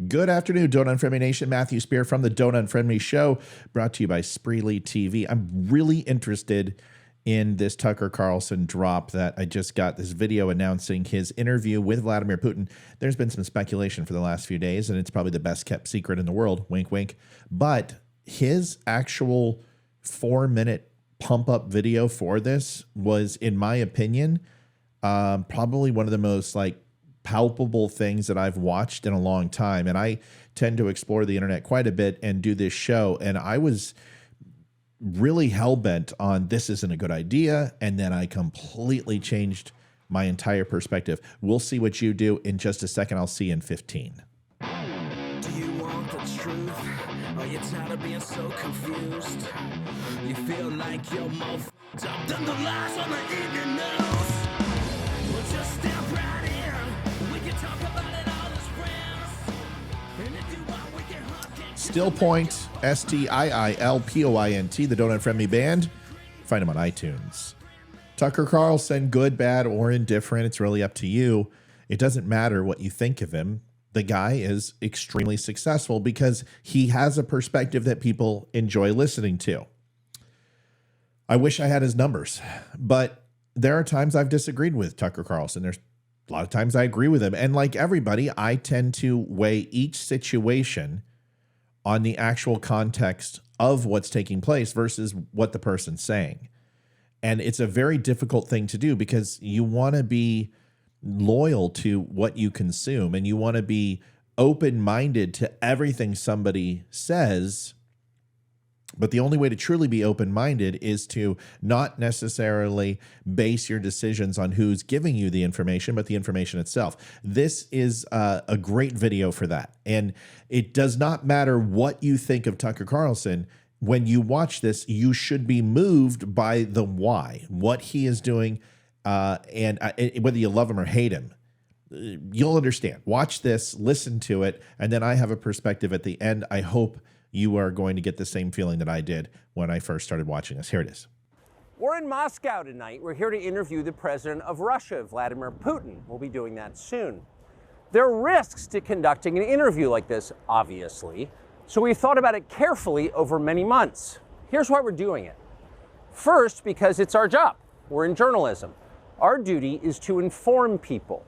Good afternoon, Don't Unfriend Me Nation. Matthew Spear from the Don't Unfriend Me Show, brought to you by Spreely TV. I'm really interested in this Tucker Carlson drop that I just got, this video announcing his interview with Vladimir Putin. There's been some speculation for the last few days, and it's probably the best kept secret in the world, wink, wink. But his actual 4-minute pump up video for this was, in my opinion, probably one of the most palpable things that I've watched in a long time. And I tend to explore the internet quite a bit and do this show. And I was really hell-bent on this isn't a good idea. And then I completely changed my entire perspective. We'll see what you do in just a second. I'll see you in 15. Do you want the truth? Are you tired of being so confused? You feel like you're more f***ed up than the lies on the evening news? Well, just step right in. We can talk about it all as friends. And if you want, we can hunt it. Still Point, STIILPOINT, the Don't Unfriend Me band. Find them on iTunes. Tucker Carlson, good, bad, or indifferent. It's really up to you. It doesn't matter what you think of him. The guy is extremely successful because he has a perspective that people enjoy listening to. I wish I had his numbers, but there are times I've disagreed with Tucker Carlson. There's a lot of times I agree with him. And like everybody, I tend to weigh each situation on the actual context of what's taking place versus what the person's saying. And it's a very difficult thing to do because you want to be loyal to what you consume and you want to be open-minded to everything somebody says. But the only way to truly be open-minded is to not necessarily base your decisions on who's giving you the information, but the information itself. This is a great video for that. And it does not matter what you think of Tucker Carlson. When you watch this, you should be moved by the why, what he is doing, and whether you love him or hate him. You'll understand. Watch this, listen to it, and then I have a perspective at the end. I hope you are going to get the same feeling that I did when I first started watching this. Here it is. We're in Moscow tonight. We're here to interview the president of Russia, Vladimir Putin. We'll be doing that soon. There are risks to conducting an interview like this, obviously, so we've thought about it carefully over many months. Here's why we're doing it. First, because it's our job. We're in journalism. Our duty is to inform people.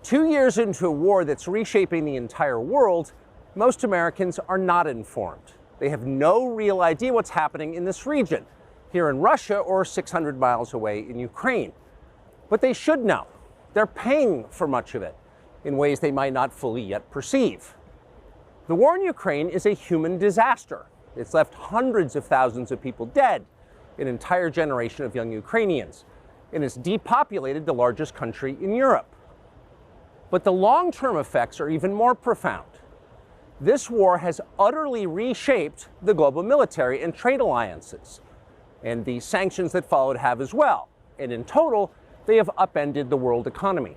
2 years into a war that's reshaping the entire world, most Americans are not informed. They have no real idea what's happening in this region, here in Russia or 600 miles away in Ukraine. But they should know. They're paying for much of it in ways they might not fully yet perceive. The war in Ukraine is a human disaster. It's left hundreds of thousands of people dead, an entire generation of young Ukrainians, and it's depopulated the largest country in Europe. But the long-term effects are even more profound. This war has utterly reshaped the global military and trade alliances, and the sanctions that followed have as well. And in total, they have upended the world economy.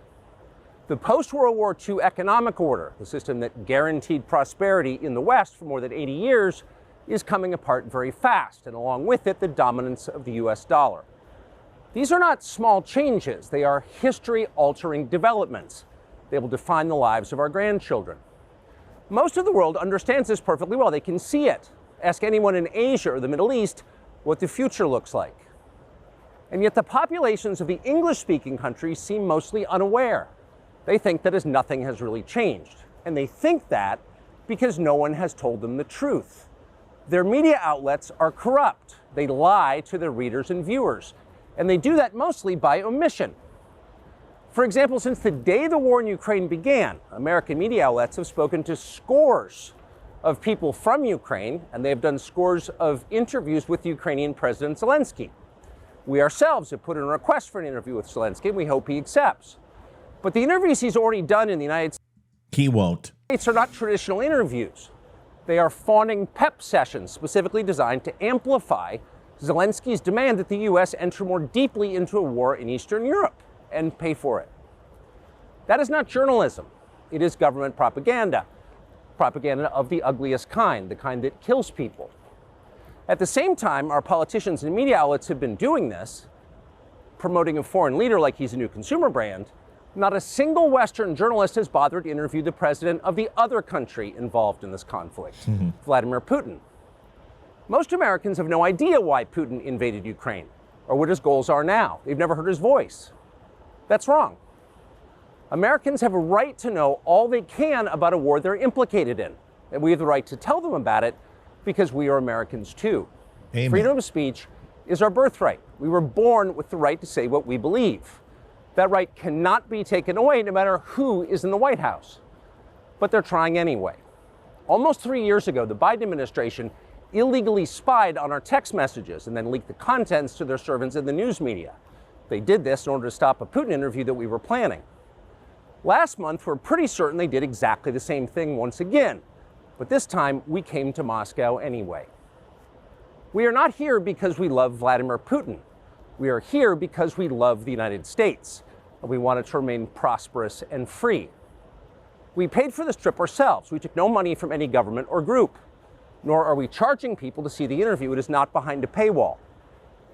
The post-World War II economic order, the system that guaranteed prosperity in the West for more than 80 years, is coming apart very fast, and along with it, the dominance of the US dollar. These are not small changes. They are history-altering developments. They will define the lives of our grandchildren. Most of the world understands this perfectly well. They can see it. Ask anyone in Asia or the Middle East what the future looks like. And yet the populations of the English-speaking countries seem mostly unaware. They think that as nothing has really changed. And they think that because no one has told them the truth. Their media outlets are corrupt. They lie to their readers and viewers. And they do that mostly by omission. For example, since the day the war in Ukraine began, American media outlets have spoken to scores of people from Ukraine, and they have done scores of interviews with Ukrainian President Zelensky. We ourselves have put in a request for an interview with Zelensky, and we hope he accepts. But the interviews he's already done in the United He won't. States are not traditional interviews. They are fawning pep sessions specifically designed to amplify Zelensky's demand that the U.S. enter more deeply into a war in Eastern Europe and pay for it. That is not journalism. It is government propaganda. Propaganda of the ugliest kind, the kind that kills people. At the same time, our politicians and media outlets have been doing this, promoting a foreign leader like he's a new consumer brand, Not a single Western journalist has bothered to interview the president of the other country involved in this conflict, Vladimir Putin. Most Americans have no idea why Putin invaded Ukraine or what his goals are now. They've never heard his voice. That's wrong. Americans have a right to know all they can about a war they're implicated in, and we have the right to tell them about it because we are Americans too. Amen. Freedom of speech is our birthright. We were born with the right to say what we believe. That right cannot be taken away no matter who is in the White House. But they're trying anyway. Almost 3 years ago, the Biden administration illegally spied on our text messages and then leaked the contents to their servants in the news media. They did this in order to stop a Putin interview that we were planning. Last month, we're pretty certain they did exactly the same thing once again. But this time, we came to Moscow anyway. We are not here because we love Vladimir Putin. We are here because we love the United States, and we want it to remain prosperous and free. We paid for this trip ourselves. We took no money from any government or group, nor are we charging people to see the interview. It is not behind a paywall.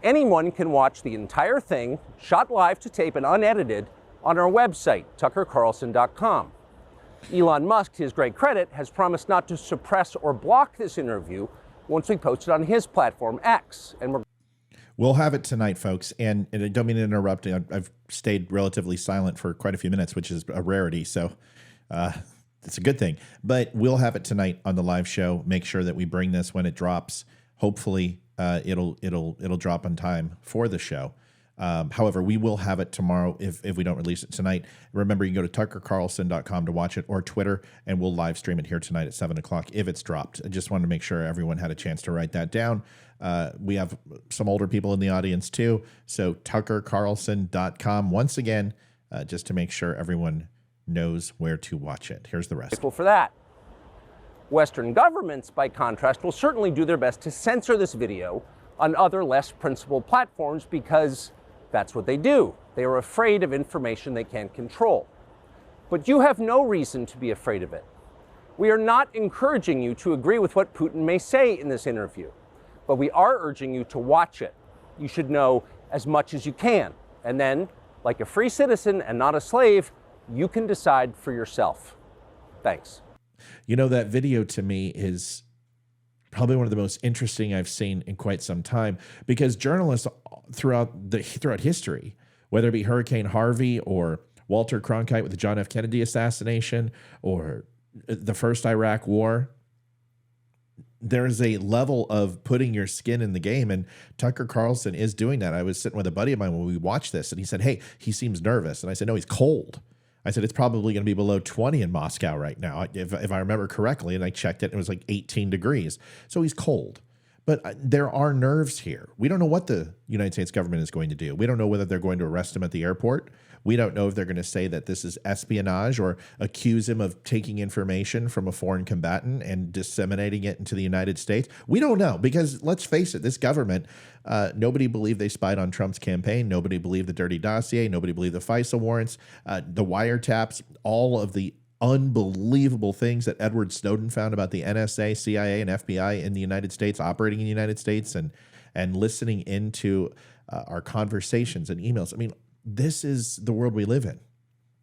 Anyone can watch the entire thing, shot live to tape and unedited, on our website, tuckercarlson.com. Elon Musk, to his great credit, has promised not to suppress or block this interview once we post it on his platform, X, and we'll have it tonight, folks. And I don't mean to interrupt. I've stayed relatively silent for quite a few minutes, which is a rarity. So it's a good thing. But we'll have it tonight on the live show. Make sure that we bring this when it drops. Hopefully, it'll drop on time for the show. However, we will have it tomorrow if we don't release it tonight. Remember, you can go to tuckercarlson.com to watch it, or Twitter, and we'll live stream it here tonight at 7 o'clock if it's dropped. I just wanted to make sure everyone had a chance to write that down. We have some older people in the audience too, so tuckercarlson.com once again, just to make sure everyone knows where to watch it. Here's the rest. Grateful for that. Western governments, by contrast, will certainly do their best to censor this video on other less principled platforms because that's what they do. They are afraid of information they can't control. But you have no reason to be afraid of it. We are not encouraging you to agree with what Putin may say in this interview, but we are urging you to watch it. You should know as much as you can. And then, like a free citizen and not a slave, you can decide for yourself. Thanks. You know, that video to me is probably one of the most interesting I've seen in quite some time, because journalists throughout history, whether it be Hurricane Harvey or Walter Cronkite with the John F. Kennedy assassination or the first Iraq war, there's a level of putting your skin in the game, and Tucker Carlson is doing that. I was sitting with a buddy of mine when we watched this, and he said, "Hey, he seems nervous." And I said, "No, he's cold." I said, "It's probably going to be below 20 in Moscow right now, if I remember correctly." And I checked it, and it was like 18 degrees. So he's cold. But there are nerves here. We don't know what the United States government is going to do. We don't know whether they're going to arrest him at the airport. We don't know if they're going to say that this is espionage or accuse him of taking information from a foreign combatant and disseminating it into the United States. We don't know, because let's face it, this government, nobody believed they spied on Trump's campaign. Nobody believed the dirty dossier. Nobody believed the FISA warrants, the wiretaps, all of the unbelievable things that Edward Snowden found about the NSA, CIA, and FBI in the United States, operating in the United States, and listening into our conversations and emails. I mean, this is the world we live in.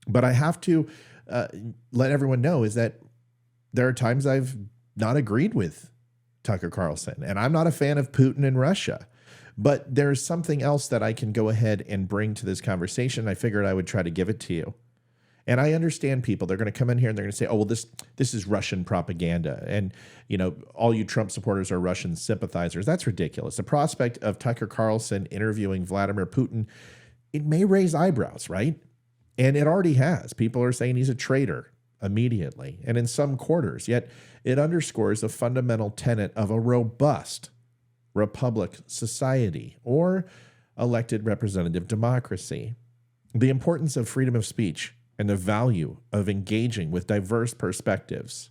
But I have to let everyone know is that there are times I've not agreed with Tucker Carlson, and I'm not a fan of Putin and Russia. But there's something else that I can go ahead and bring to this conversation. I figured I would try to give it to you. And I understand people, they're going to come in here and they're going to say, "Oh, well, this is Russian propaganda. And, you know, all you Trump supporters are Russian sympathizers." That's ridiculous. The prospect of Tucker Carlson interviewing Vladimir Putin, it may raise eyebrows, right? And it already has. People are saying he's a traitor immediately, and in some quarters. Yet it underscores a fundamental tenet of a robust republic society or elected representative democracy. The importance of freedom of speech and the value of engaging with diverse perspectives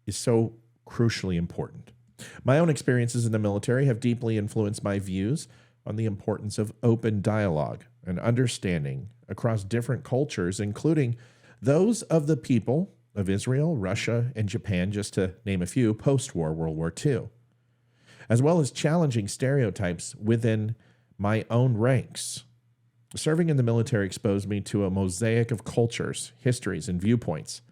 is so crucially important. My own experiences in the military have deeply influenced my views on the importance of open dialogue and understanding across different cultures, including those of the people of Israel, Russia, and Japan, just to name a few, post-war World War II, as well as challenging stereotypes within my own ranks. Serving in the military exposed me to a mosaic of cultures, histories, and viewpoints.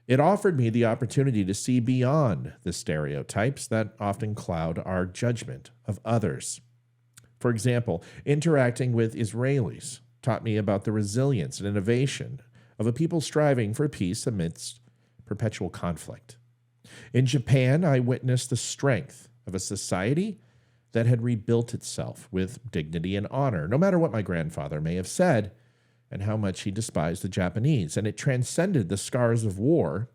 It offered me the opportunity to see beyond the stereotypes that often cloud our judgment of others. For example, interacting with Israelis taught me about the resilience and innovation of a people striving for peace amidst perpetual conflict. In Japan, I witnessed the strength of a society that had rebuilt itself with dignity and honor, no matter what my grandfather may have said and how much he despised the Japanese. And it transcended the scars of war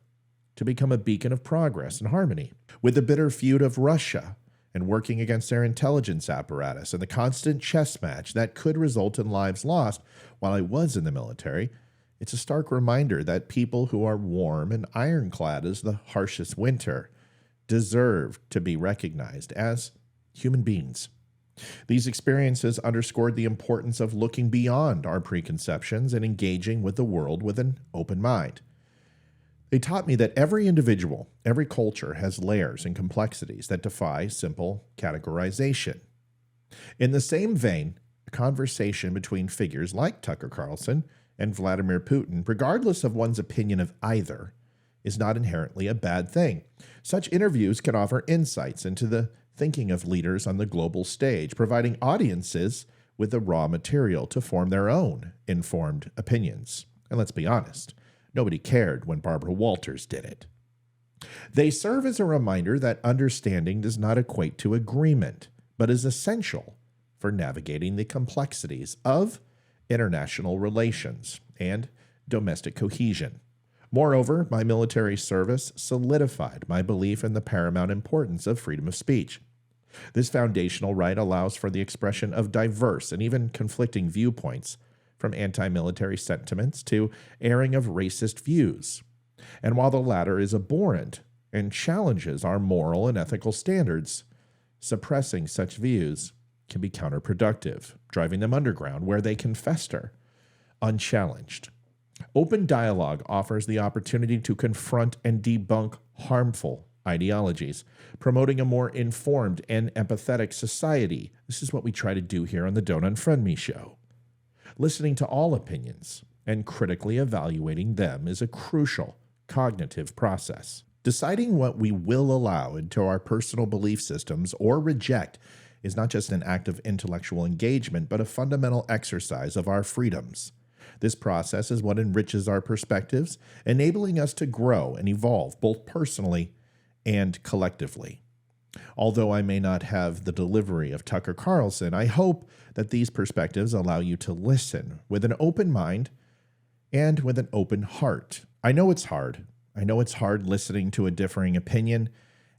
to become a beacon of progress and harmony. With the bitter feud of Russia and working against their intelligence apparatus and the constant chess match that could result in lives lost while I was in the military, it's a stark reminder that people who are warm and ironclad as the harshest winter deserve to be recognized as human beings. These experiences underscored the importance of looking beyond our preconceptions and engaging with the world with an open mind. They taught me that every individual, every culture has layers and complexities that defy simple categorization. In the same vein, a conversation between figures like Tucker Carlson and Vladimir Putin, regardless of one's opinion of either, is not inherently a bad thing. Such interviews can offer insights into the thinking of leaders on the global stage, providing audiences with the raw material to form their own informed opinions. And let's be honest, nobody cared when Barbara Walters did it. They serve as a reminder that understanding does not equate to agreement, but is essential for navigating the complexities of international relations and domestic cohesion. Moreover, my military service solidified my belief in the paramount importance of freedom of speech. This foundational right allows for the expression of diverse and even conflicting viewpoints, from anti-military sentiments to airing of racist views. And while the latter is abhorrent and challenges our moral and ethical standards, suppressing such views can be counterproductive, driving them underground where they can fester, unchallenged. Open dialogue offers the opportunity to confront and debunk harmful ideologies, promoting a more informed and empathetic society. This is what we try to do here on the Don't Unfriend Me Show. Listening to all opinions and critically evaluating them is a crucial cognitive process. Deciding what we will allow into our personal belief systems or reject is not just an act of intellectual engagement, but a fundamental exercise of our freedoms. This process is what enriches our perspectives, enabling us to grow and evolve both personally and collectively. Although I may not have the delivery of Tucker Carlson, I hope that these perspectives allow you to listen with an open mind and with an open heart. I know it's hard. I know it's hard listening to a differing opinion,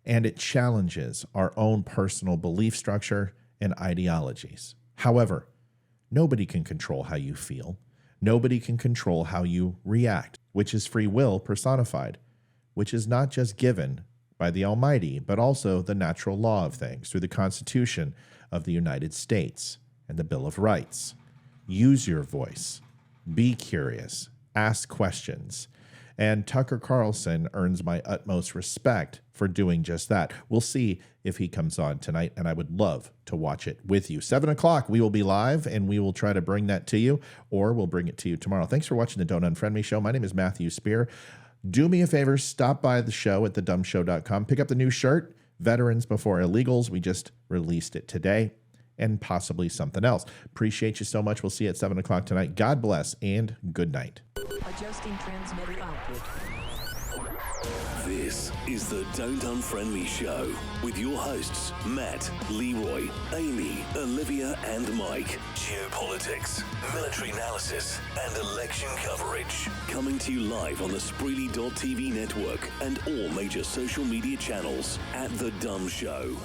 and it challenges our own personal belief structure and ideologies. However, nobody can control how you feel. Nobody can control how you react, which is free will personified, which is not just given by the Almighty, but also the natural law of things through the Constitution of the United States and the Bill of Rights. Use your voice. Be curious. Ask questions. And Tucker Carlson earns my utmost respect for doing just that. We'll see if he comes on tonight, and I would love to watch it with you. 7 o'clock, we will be live, and we will try to bring that to you, or we'll bring it to you tomorrow. Thanks for watching the Don't Unfriend Me Show. My name is Matthew Spear. Do me a favor, stop by the show at thedumbshow.com. Pick up the new shirt, Veterans Before Illegals. We just released it today, and possibly something else. Appreciate you so much. We'll see you at 7 o'clock tonight. God bless, and good night. Adjusting transmitter output. This is the Don't Unfriend Me Show with your hosts, Matt, Leroy, Amy, Olivia, and Mike. Geopolitics, military analysis, and election coverage. Coming to you live on the Spreely.tv network and all major social media channels at The Dumb Show.